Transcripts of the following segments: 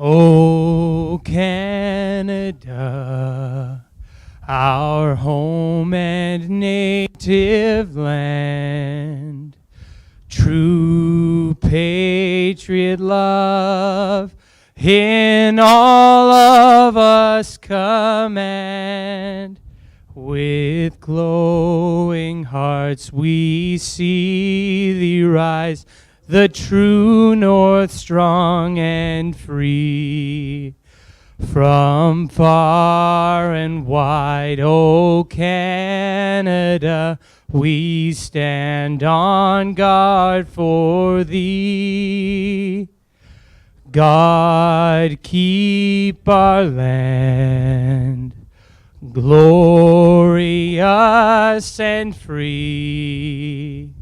O Canada, our home and native land, true patriot love in all of us command. With glowing hearts we see thee rise, the true north strong and free. From far and wide, O Canada, we stand on guard for thee. God keep our land glorious and free.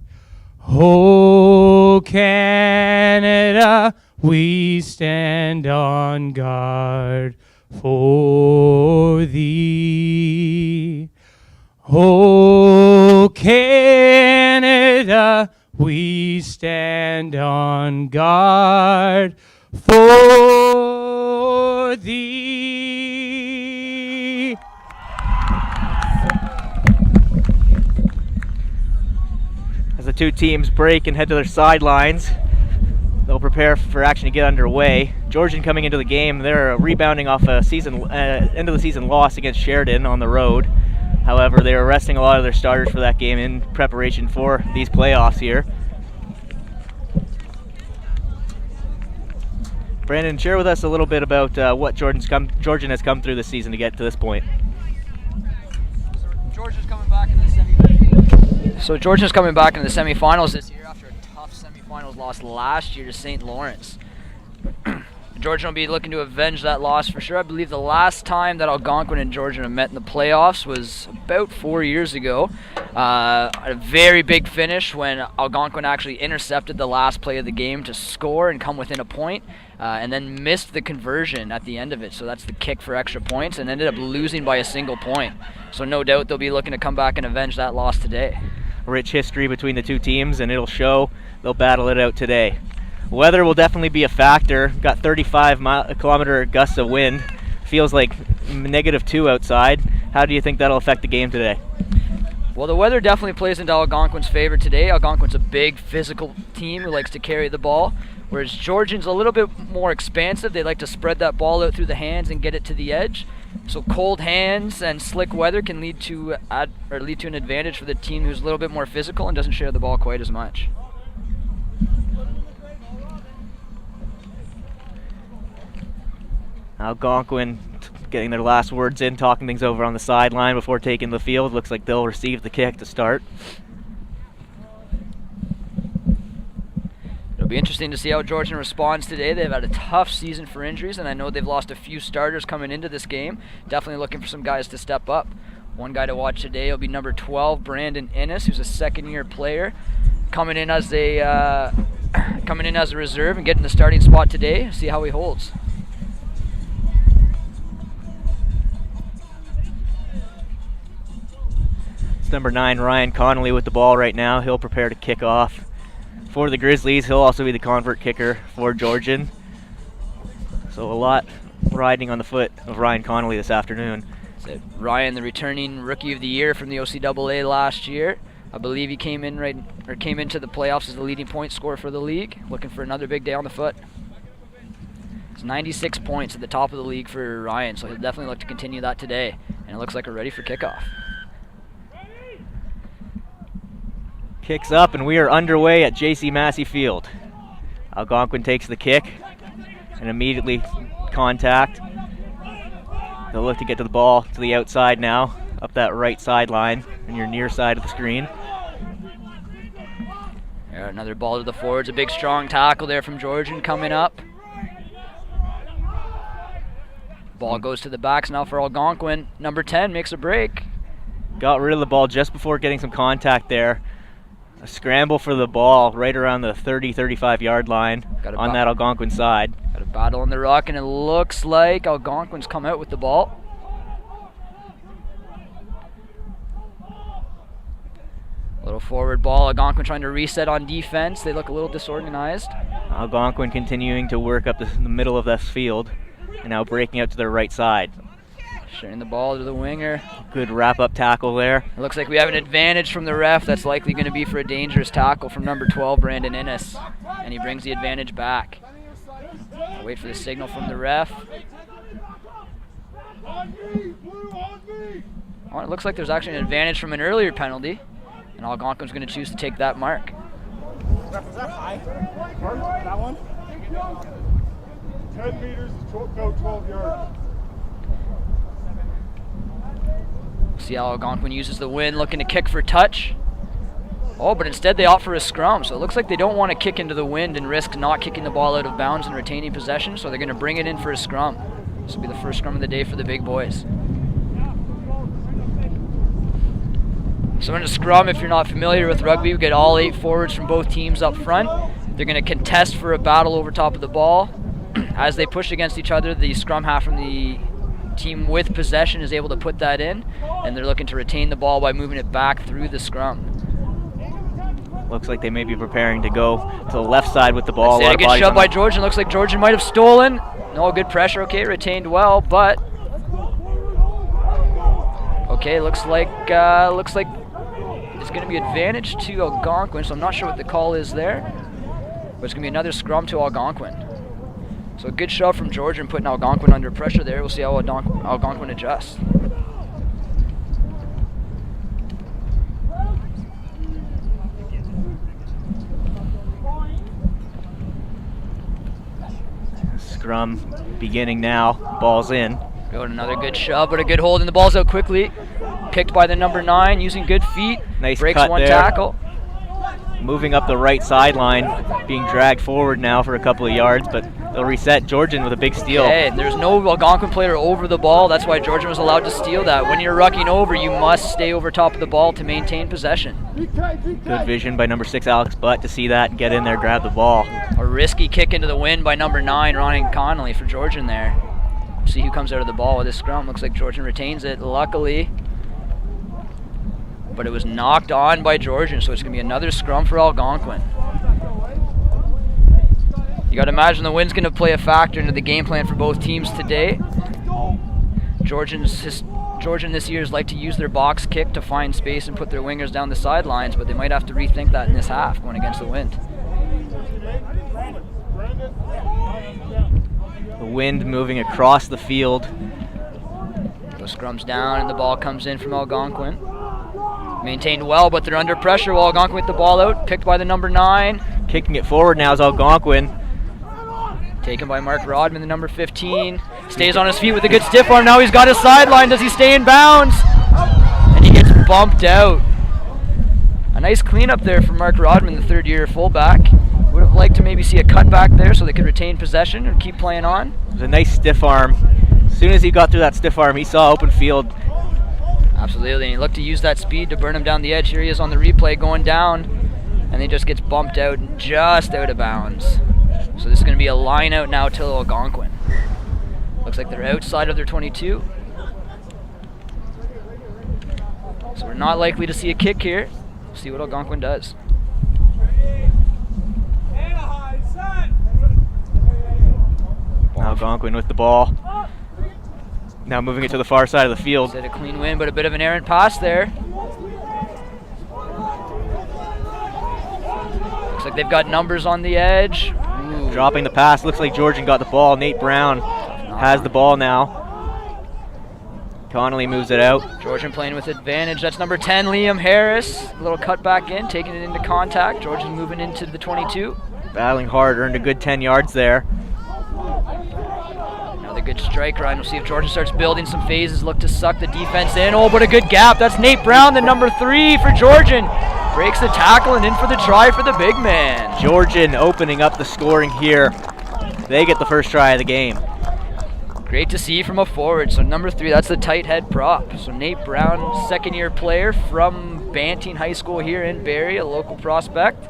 O Canada, we stand on guard for thee. O Canada, we stand on guard for thee. As the two teams break and head to their sidelines, they'll prepare for action to get underway. Georgian coming into the game, they're rebounding off a end of the season loss against Sheridan on the road. However, they are resting a lot of their starters for that game in preparation for these playoffs here. Brandon, share with us a little bit about what Georgian has come through this season to get to this point. Georgian's coming back into the semifinals this year after a tough semifinals loss last year to St. Lawrence. Georgian will be looking to avenge that loss for sure. I believe the last time that Algonquin and Georgian have met in the playoffs was about 4 years ago. A very big finish when Algonquin actually intercepted the last play of the game to score and come within a point, and then missed the conversion at the end of it. So that's the kick for extra points, and ended up losing by a single point. So no doubt they'll be looking to come back and avenge that loss today. Rich history between the two teams, and it'll show. They'll battle it out today. Weather will definitely be a factor. Got 35-kilometer gusts of wind. Feels like -2 outside. How do you think that'll affect the game today? Well, the weather definitely plays into Algonquin's favor today. Algonquin's a big physical team who likes to carry the ball, whereas Georgian's a little bit more expansive. They like to spread that ball out through the hands and get it to the edge. So cold hands and slick weather can lead to an advantage for the team who's a little bit more physical and doesn't share the ball quite as much. Algonquin getting their last words in, talking things over on the sideline before taking the field. Looks like they'll receive the kick to start. It'll be interesting to see how Georgian responds today. They've had a tough season for injuries, and I know they've lost a few starters coming into this game. Definitely looking for some guys to step up. One guy to watch today will be number 12, Brandon Ennis, who's a second-year player, coming in as a reserve and getting the starting spot today. See how he holds. It's number 9, Ryan Connolly, with the ball right now. He'll prepare to kick off for the Grizzlies. He'll also be the convert kicker for Georgian. So a lot riding on the foot of Ryan Connolly this afternoon. So Ryan, the returning Rookie of the Year from the OCAA last year. I believe he came into the playoffs as the leading point scorer for the league. Looking for another big day on the foot. It's 96 points at the top of the league for Ryan, so he'll definitely look to continue that today. And it looks like we're ready for kickoff. Kicks up, and we are underway at J.C. Massie Field. Algonquin takes the kick and immediately contact. They'll look to get to the ball to the outside now, up that right sideline on your near side of the screen. There, another ball to the forwards. A big strong tackle there from Georgian coming up. Ball goes to the backs now for Algonquin. Number 10 makes a break. Got rid of the ball just before getting some contact there. A scramble for the ball right around the 30-35 yard line on that Algonquin side. Got a battle in the ruck, and it looks like Algonquin's come out with the ball. Little forward ball. Algonquin trying to reset on defense. They look a little disorganized. Algonquin continuing to work up the middle of this field and now breaking out to their right side. Sharing the ball to the winger. Good wrap-up tackle there. It looks like we have an advantage from the ref. That's likely going to be for a dangerous tackle from number 12, Brandon Ennis. And he brings the advantage back. I'll wait for the signal from the ref. Oh, it looks like there's actually an advantage from an earlier penalty. And Algonquin's going to choose to take that mark. Ref, is that high? That one? 10 meters is go 12 yards. See how Algonquin uses the wind, looking to kick for touch. Oh, but instead they opt for a scrum. So it looks like they don't want to kick into the wind and risk not kicking the ball out of bounds and retaining possession. So they're going to bring it in for a scrum. This will be the first scrum of the day for the big boys. So in a scrum, if you're not familiar with rugby, we get all 8 forwards from both teams up front. They're going to contest for a battle over top of the ball. As they push against each other, the scrum half from the team with possession is able to put that in, and they're looking to retain the ball by moving it back through the scrum. Looks like they may be preparing to go to the left side with the ball. A good shove by Georgian. Looks like Georgian might have stolen. No, good pressure. Okay, retained well, but okay, looks like it's going to be advantage to Algonquin. So I'm not sure what the call is there, but it's going to be another scrum to Algonquin. So a good shove from Georgian, putting Algonquin under pressure there. We'll see how Algonquin adjusts. Scrum beginning now. Ball's in. Got another good shove, but a good hold, and the ball's out quickly. Picked by the number 9, using good feet. Nice breaks cut one there. Tackle. Moving up the right sideline, being dragged forward now for a couple of yards, but they'll reset. Georgian with a big steal. Okay, there's no Algonquin player over the ball. That's why Georgian was allowed to steal that. When you're rucking over, you must stay over top of the ball to maintain possession. Good vision by number 6, Alex Butt, to see that and get in there, grab the ball. A risky kick into the wind by number 9, Ronnie Connolly for Georgian there. See who comes out of the ball with this scrum. Looks like Georgian retains it, luckily. But it was knocked on by Georgian, so it's going to be another scrum for Algonquin. You got to imagine the wind's going to play a factor into the game plan for both teams today. Georgian this year has liked to use their box kick to find space and put their wingers down the sidelines, but they might have to rethink that in this half going against the wind. The wind moving across the field. The scrum's down and the ball comes in from Algonquin. Maintained well, but they're under pressure while Algonquin with the ball out. Picked by the number 9. Kicking it forward now is Algonquin. Taken by Mark Rodman, the number 15. Stays on his feet with a good stiff arm. Now he's got his sideline. Does he stay in bounds? And he gets bumped out. A nice cleanup there from Mark Rodman, the third-year fullback. Would have liked to maybe see a cutback there so they could retain possession and keep playing on. It was a nice stiff arm. As soon as he got through that stiff arm, he saw open field. Absolutely, and he looked to use that speed to burn him down the edge. Here he is on the replay going down, and he just gets bumped out and just out of bounds. So this is going to be a line out now to Algonquin. Looks like they're outside of their 22. So we're not likely to see a kick here. See what Algonquin does. Algonquin with the ball. Now moving it to the far side of the field. Instead a clean win, but a bit of an errant pass there. Looks like they've got numbers on the edge. Ooh. Dropping the pass. Looks like Georgian got the ball. Nate Brown has the ball now. Connolly moves it out. Georgian playing with advantage. That's number 10, Liam Harris. A little cut back in, taking it into contact. Georgian moving into the 22. Battling hard, earned a good 10 yards there. Another good strike run. We'll see if Georgian starts building some phases. Look to suck the defense in. Oh, but a good gap. That's Nate Brown, the number 3 for Georgian. Breaks the tackle and in for the try for the big man. Georgian opening up the scoring here. They get the first try of the game. Great to see from a forward. So number 3, that's the tight head prop. So Nate Brown, second-year player from Banting High School here in Barrie, a local prospect,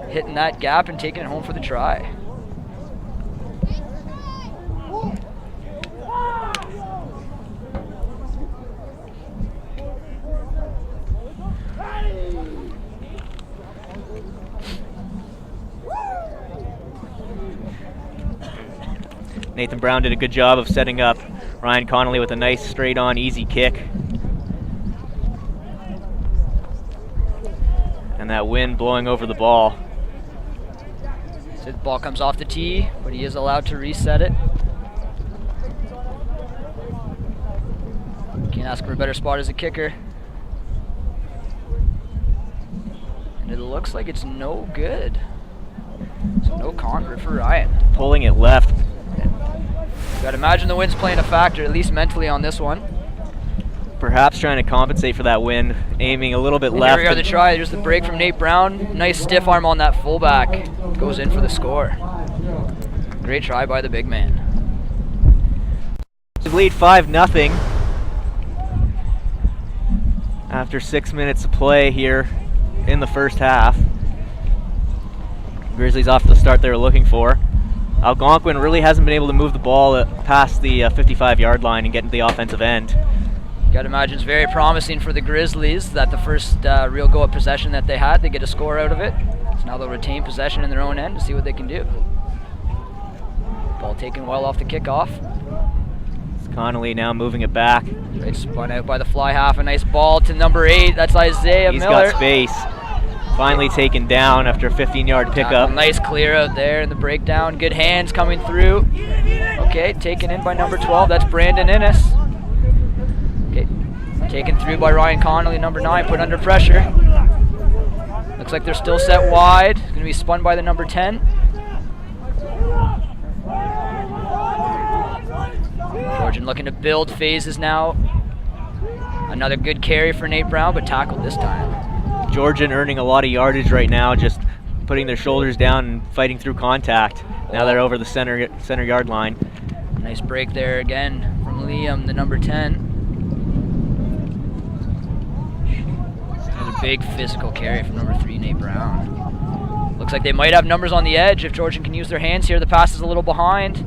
hitting that gap and taking it home for the try. Nathan Brown did a good job of setting up Ryan Connolly with a nice straight-on, easy kick. And that wind blowing over the ball. So the ball comes off the tee, but he is allowed to reset it. Can't ask for a better spot as a kicker. And it looks like it's no good. So no convert for Ryan. Pulling it left. Gotta imagine the wind's playing a factor, at least mentally on this one. Perhaps trying to compensate for that wind, aiming a little bit left. Here we are, the try. There's the break from Nate Brown. Nice stiff arm on that fullback. Goes in for the score. Great try by the big man. Lead 5-0 after 6 minutes of play here in the first half. Grizzlies off to the start they were looking for. Algonquin really hasn't been able to move the ball past the 55-yard line and get into the offensive end. Got to imagine it's very promising for the Grizzlies that the first real go at possession that they had, they get a score out of it. So now they'll retain possession in their own end to see what they can do. Ball taken well off the kickoff. It's Connolly now moving it back. Right, spun out by the fly half. A nice ball to number 8. That's Isaiah He's Miller. got space. Finally taken down after a 15-yard pickup. Nice clear out there in the breakdown. Good hands coming through. Okay, taken in by number 12. That's Brandon Ennis. Okay, taken through by Ryan Connolly, number 9, put under pressure. Looks like they're still set wide. It's going to be spun by the number 10. Georgian looking to build phases now. Another good carry for Nate Brown, but tackled this time. Georgian earning a lot of yardage right now, just putting their shoulders down and fighting through contact. Now they're over the center yard line. Nice break there again from Liam, the number 10. Another big physical carry from number 3, Nate Brown. Looks like they might have numbers on the edge if Georgian can use their hands here. The pass is a little behind.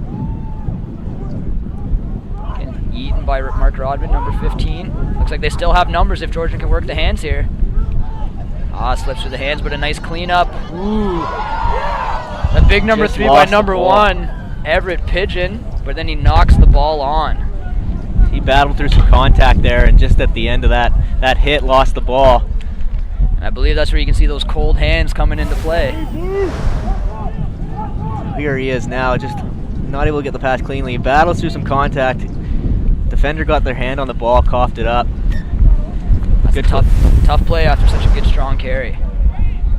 Getting eaten by Mark Rodman, number 15. Looks like they still have numbers if Georgian can work the hands here. Slips through the hands, but a nice cleanup. Ooh. The big number 3 by number 1, Everett Pigeon, but then he knocks the ball on. He battled through some contact there, and just at the end of that hit, lost the ball. And I believe that's where you can see those cold hands coming into play. Here he is now, just not able to get the pass cleanly. He battles through some contact. Defender got their hand on the ball, coughed it up. Good tough play after such a good strong carry.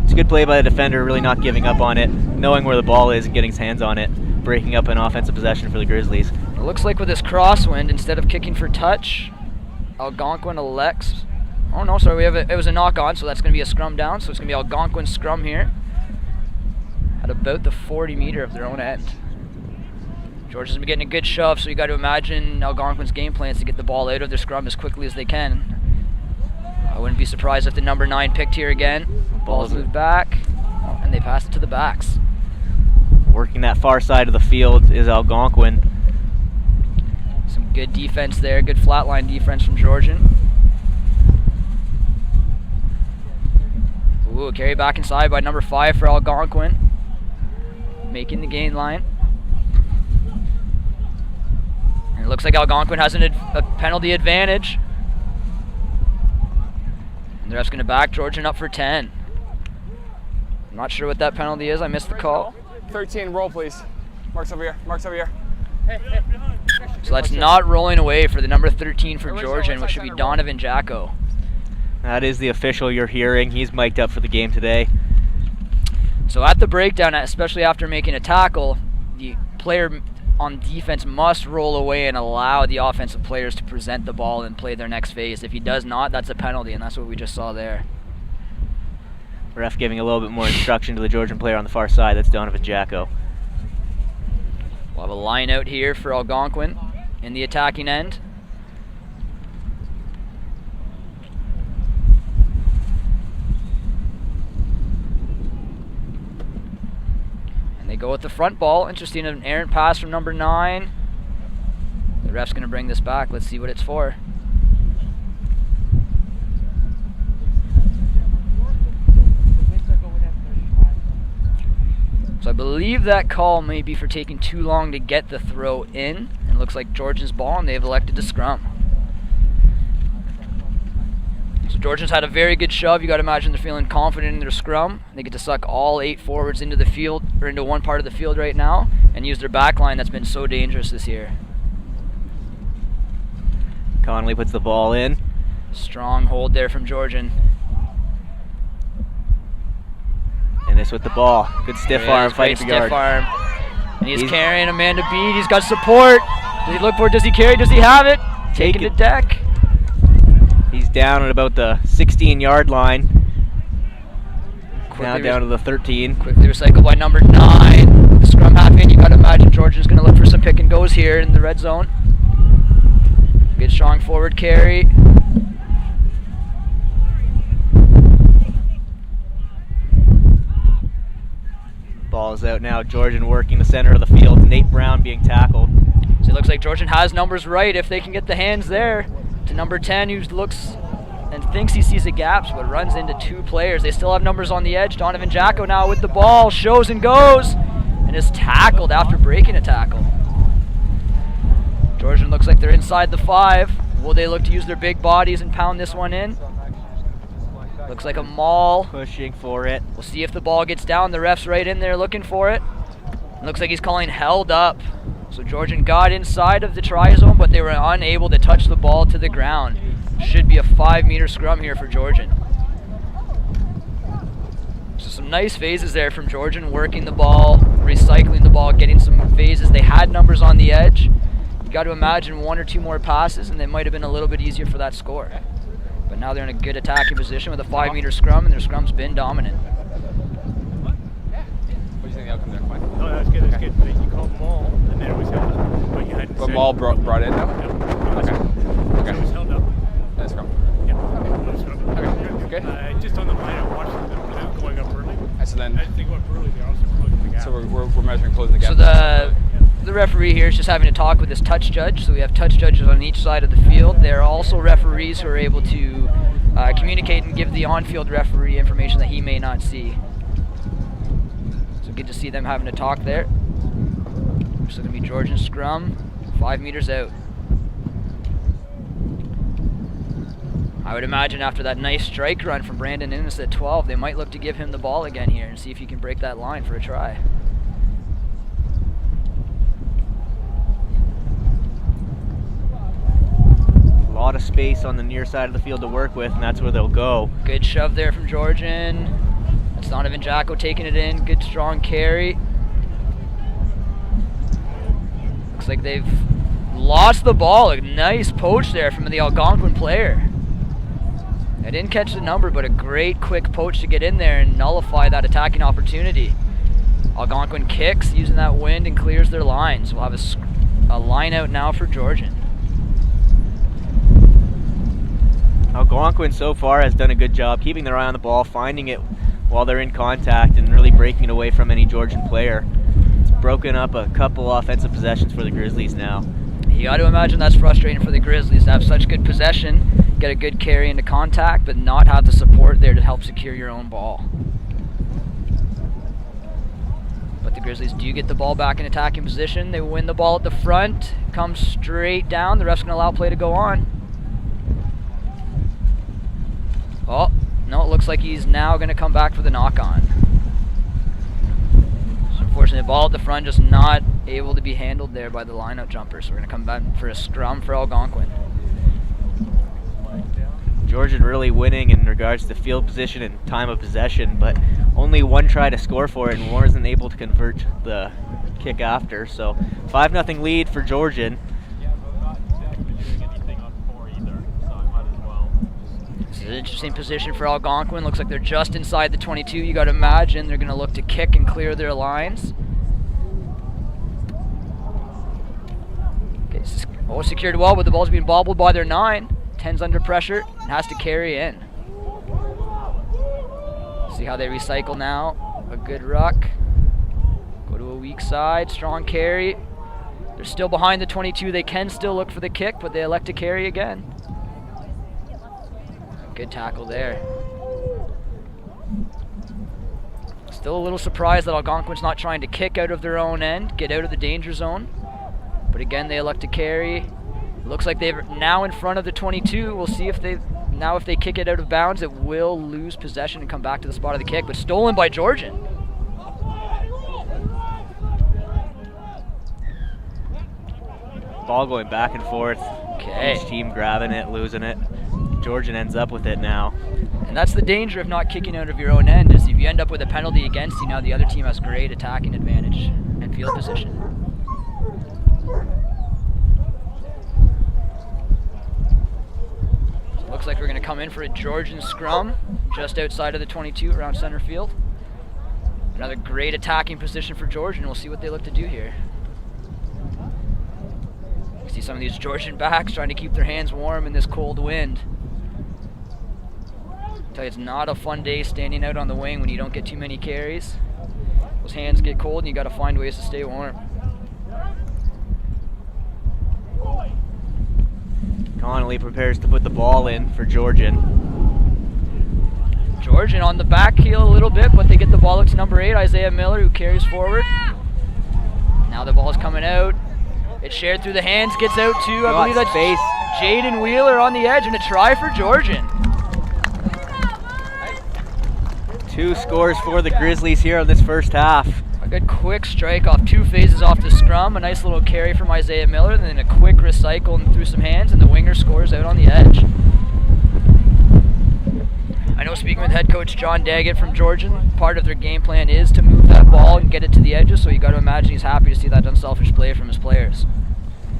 It's a good play by the defender, really not giving up on it, knowing where the ball is and getting his hands on it, breaking up an offensive possession for the Grizzlies. It looks like with this crosswind, instead of kicking for touch, Algonquin elects. Oh no, sorry, it was a knock on, so that's going to be a scrum down. So it's going to be Algonquin scrum here at about the 40-meter of their own end. Georgia's been getting a good shove, so you got to imagine Algonquin's game plan is to get the ball out of their scrum as quickly as they can. I wouldn't be surprised if the number 9 picked here again. Ball's moved back, and they pass it to the backs. Working that far side of the field is Algonquin. Some good defense there, good flatline defense from Georgian. Ooh, carry back inside by number 5 for Algonquin. Making the gain line. And it looks like Algonquin has a penalty advantage. And the ref's going to back Georgian up for 10. I'm not sure what that penalty is. I missed the call. 13, roll please. Mark's over here. Mark's over here. So that's not rolling away for the number 13 for Georgian, which should be Donovan Jacko. That is the official you're hearing. He's mic'd up for the game today. So at the breakdown, especially after making a tackle, the player on defense must roll away and allow the offensive players to present the ball and play their next phase. If he does not, that's a penalty, and that's what we just saw there. Ref giving a little bit more instruction to the Georgian player on the far side. That's Donovan Jacko. We'll have a line out here for Algonquin in the attacking end. And they go with the front ball. Interesting, an errant pass from number 9. The ref's going to bring this back. Let's see what it's for. So I believe that call may be for taking too long to get the throw in. And it looks like Georgian's ball, and they've elected to scrum. So Georgians had a very good shove. You got to imagine they're feeling confident in their scrum. They get to suck all 8 forwards into the field, or into one part of the field right now, and use their back line that's been so dangerous this year. Connolly puts the ball in. Strong hold there from Georgian. Ennis with the ball. Good stiff arm fighting for yard. Stiff arm. And he's carrying Amanda Bede. He's got support. Does he look for it? Does he carry? Does he have it? Taking to deck. He's down at about the 16-yard line. Now down to the 13. Quickly recycled by number 9. The scrum half in. You got to imagine Georgian's going to look for some pick and goes here in the red zone. Good strong forward carry. Ball is out now. Georgian working the center of the field. Nate Brown being tackled. So it looks like Georgian has numbers right if they can get the hands there to number 10, who looks and thinks he sees the gaps but runs into 2 players. They still have numbers on the edge. Donovan Jacko now with the ball, shows and goes, and is tackled after breaking a tackle. Georgian looks like they're inside the 5. Will they look to use their big bodies and pound this one in? Looks like a maul. Pushing for it. We'll see if the ball gets down. The ref's right in there looking for it. Looks like he's calling held up. So Georgian got inside of the try zone, but they were unable to touch the ball to the ground. Should be a 5-meter scrum here for Georgian. So some nice phases there from Georgian, working the ball, recycling the ball, getting some phases. They had numbers on the edge. You got to imagine 1 or 2 more passes, and they might have been a little bit easier for that score. But now they're in a good attacking position with a 5-meter scrum, and their scrum's been dominant. What do you think the outcome there, Quinn? No, that was good. That was good. You called Maul, and then it was held up. But you hadn't. But Maul brought in now. Yep. Okay. Okay. So it was held up. That's scrum. Yeah. Okay. Scrum. Okay. Good. Just on the line, I watched them without going up early. And so then. I think going up early, they're also closing the gap. So we're measuring closing the gap. So the referee here is just having a talk with his touch judge. So we have touch judges on each side of the field. There are also referees who are able to communicate and give the on-field referee information that he may not see. So good to see them having a talk there. So going to be Georgian scrum, 5 meters out. I would imagine after that nice strike run from Brandon Ennis at 12, they might look to give him the ball again here and see if he can break that line for a try. A lot of space on the near side of the field to work with, and that's where they'll go. Good shove there from Georgian. That's Donovan Jacko taking it in. Good strong carry. Looks like they've lost the ball. A nice poach there from the Algonquin player. I didn't catch the number, but a great quick poach to get in there and nullify that attacking opportunity. Algonquin kicks using that wind and clears their lines. We'll have a line out now for Georgian. Algonquin so far has done a good job keeping their eye on the ball, finding it while they're in contact, and really breaking it away from any Georgian player. It's broken up a couple offensive possessions for the Grizzlies now. You got to imagine that's frustrating for the Grizzlies to have such good possession, get a good carry into contact, but not have the support there to help secure your own ball. But the Grizzlies do get the ball back in attacking position. They win the ball at the front, comes straight down. The ref's going to allow play to go on. Oh, no, it looks like he's now going to come back for the knock-on. So unfortunately, the ball at the front just not able to be handled there by the line-out jumper. So we're going to come back for a scrum for Algonquin. Georgian really winning in regards to field position and time of possession, but only 1 try to score for it, and wasn't able to convert the kick after. So 5-0 lead for Georgian. This is an interesting position for Algonquin. Looks like they're just inside the 22. You got to imagine they're going to look to kick and clear their lines. Okay, secured well, but the ball's being bobbled by their 9. 10's under pressure and has to carry in. See how they recycle now. A good ruck. Go to a weak side. Strong carry. They're still behind the 22. They can still look for the kick, but they elect to carry again. Good tackle there. Still a little surprised that Algonquin's not trying to kick out of their own end, get out of the danger zone. But again, they elect to carry. Looks like they're now in front of the 22. We'll see if they kick it out of bounds, it will lose possession and come back to the spot of the kick, but stolen by Georgian. Ball going back and forth. Okay. Each team grabbing it, losing it. Georgian ends up with it now. And that's the danger of not kicking out of your own end, is if you end up with a penalty against you, now the other team has great attacking advantage and field position. So it looks like we're going to come in for a Georgian scrum just outside of the 22 around center field. Another great attacking position for Georgian. We'll see what they look to do here. See some of these Georgian backs trying to keep their hands warm in this cold wind. I tell you, it's not a fun day standing out on the wing when you don't get too many carries. Those hands get cold and you got to find ways to stay warm. Connolly prepares to put the ball in for Georgian. Georgian on the back heel a little bit, but they get the ball out to number 8, Isaiah Miller, who carries forward. Now the ball's coming out. It's shared through the hands, gets out to, I believe that's Jaden Wheeler on the edge, and a try for Georgian. 2 scores for the Grizzlies here in this first half. A good quick strike off 2 phases off the scrum, a nice little carry from Isaiah Miller, then a quick recycle and through some hands, and the winger scores out on the edge. I know, speaking with head coach John Daggett from Georgian, part of their game plan is to move that ball and get it to the edges, so you got to imagine he's happy to see that unselfish play from his players.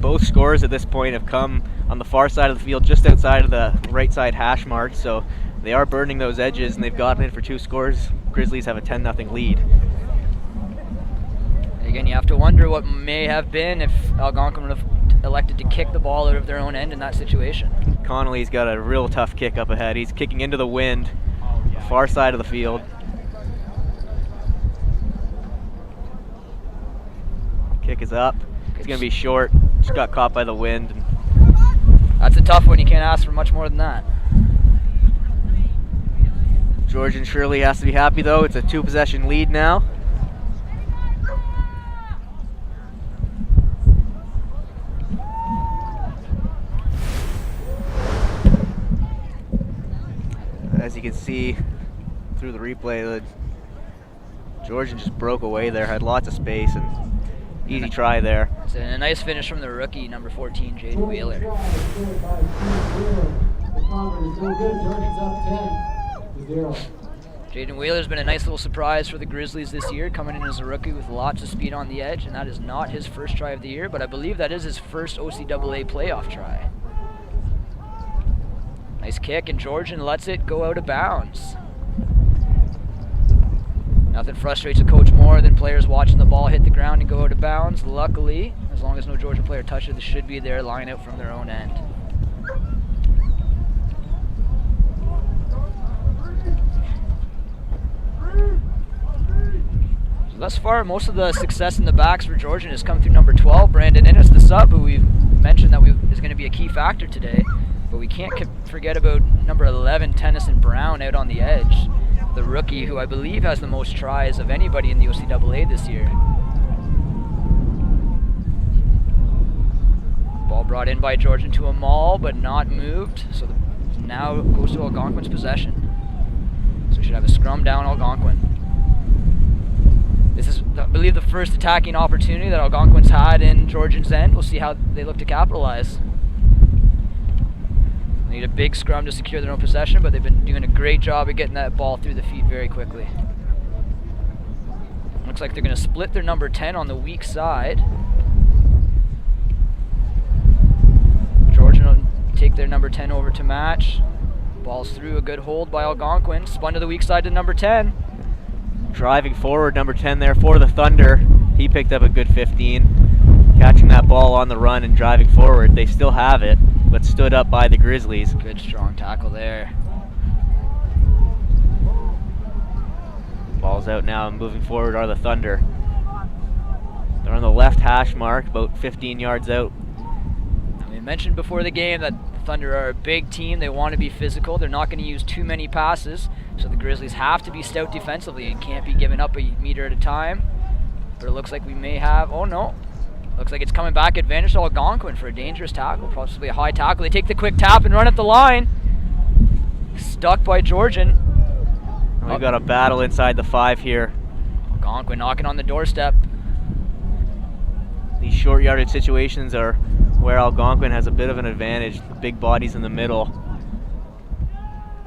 Both scores at this point have come on the far side of the field, just outside of the right side hash mark, so they are burning those edges, and they've gotten it for 2 scores. Grizzlies have a 10-0 lead. And again, you have to wonder what may have been if Algonquin would have elected to kick the ball out of their own end in that situation. Connolly's got a real tough kick up ahead. He's kicking into the wind, far side of the field. Kick is up. It's going to be short. Just got caught by the wind. That's a tough one. You can't ask for much more than that. Georgian surely has to be happy, though. It's a 2-possession lead now. As you can see through the replay, the Georgian just broke away there, had lots of space, and easy try there. It's a nice finish from the rookie, number 14, Jaden Wheeler. Jaden Wheeler's been a nice little surprise for the Grizzlies this year, coming in as a rookie with lots of speed on the edge, and that is not his first try of the year, but I believe that is his first OCAA playoff try. Nice kick, and Georgian lets it go out of bounds. Nothing frustrates a coach more than players watching the ball hit the ground and go out of bounds. Luckily, as long as no Georgian player touches it, they should be there, line out from their own end. So thus far, most of the success in the backs for Georgian has come through number 12, Brandon Ennis, the sub, who we've mentioned that is going to be a key factor today. But we can't forget about number 11, Tennyson Brown, out on the edge. The rookie who I believe has the most tries of anybody in the OCAA this year. Ball brought in by Georgian to a maul, but not moved. So now goes to Algonquin's possession. So we should have a scrum down Algonquin. This is, I believe, the first attacking opportunity that Algonquin's had in Georgian's end. We'll see how they look to capitalize. Need a big scrum to secure their own possession, but they've been doing a great job of getting that ball through the feet very quickly. Looks like they're going to split their number 10 on the weak side. Georgian will take their number 10 over to match. Ball's through, a good hold by Algonquin. Spun to the weak side to number 10. Driving forward, number 10 there for the Thunder. He picked up a good 15. Catching that ball on the run and driving forward. They still have it, but stood up by the Grizzlies. Good strong tackle there. Ball's out now, and moving forward are the Thunder. They're on the left hash mark, about 15 yards out. We mentioned before the game that Thunder are a big team. They want to be physical. They're not going to use too many passes. So the Grizzlies have to be stout defensively and can't be giving up a meter at a time. But it looks like we may have, oh no. Looks like it's coming back advantage to Algonquin for a dangerous tackle, possibly a high tackle. They take the quick tap and run at the line. Stuck by Georgian. We've got a battle inside the 5 here. Algonquin knocking on the doorstep. These short yardage situations are where Algonquin has a bit of an advantage. The big bodies in the middle.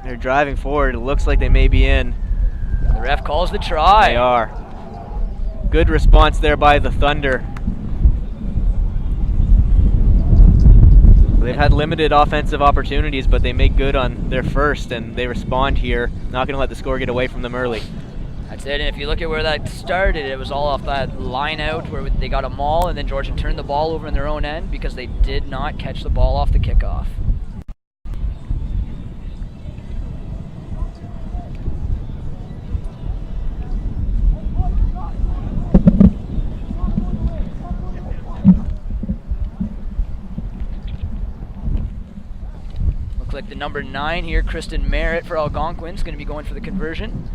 They're driving forward. It looks like they may be in. The ref calls the try. They are. Good response there by the Thunder. They've had limited offensive opportunities, but they make good on their first, and they respond here. Not going to let the score get away from them early. That's it, and if you look at where that started, it was all off that line out where they got a maul, and then Georgian turned the ball over in their own end because they did not catch the ball off the kickoff. Looks like the number 9 here, Kristen Merritt for Algonquin, is going to be going for the conversion.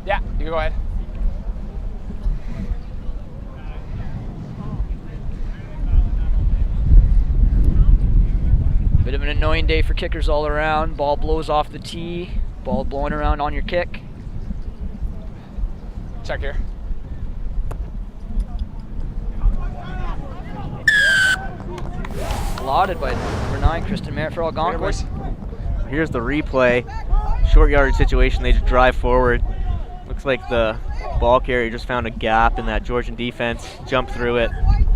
Yeah, you go ahead. Bit of an annoying day for kickers all around. Ball blows off the tee. Ball blowing around on your kick. Check here. Lauded by number 9, Kristen Merritt for Algonquin. Here's the replay. Short yardage situation, they just drive forward. Looks like the ball carrier just found a gap in that Georgian defense, jumped through it.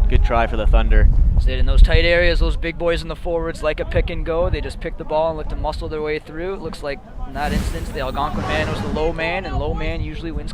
Good try for the Thunder. So in those tight areas, those big boys in the forwards like a pick and go. They just pick the ball and look to muscle their way through. It looks like in that instance, the Algonquin man was the low man, and low man usually wins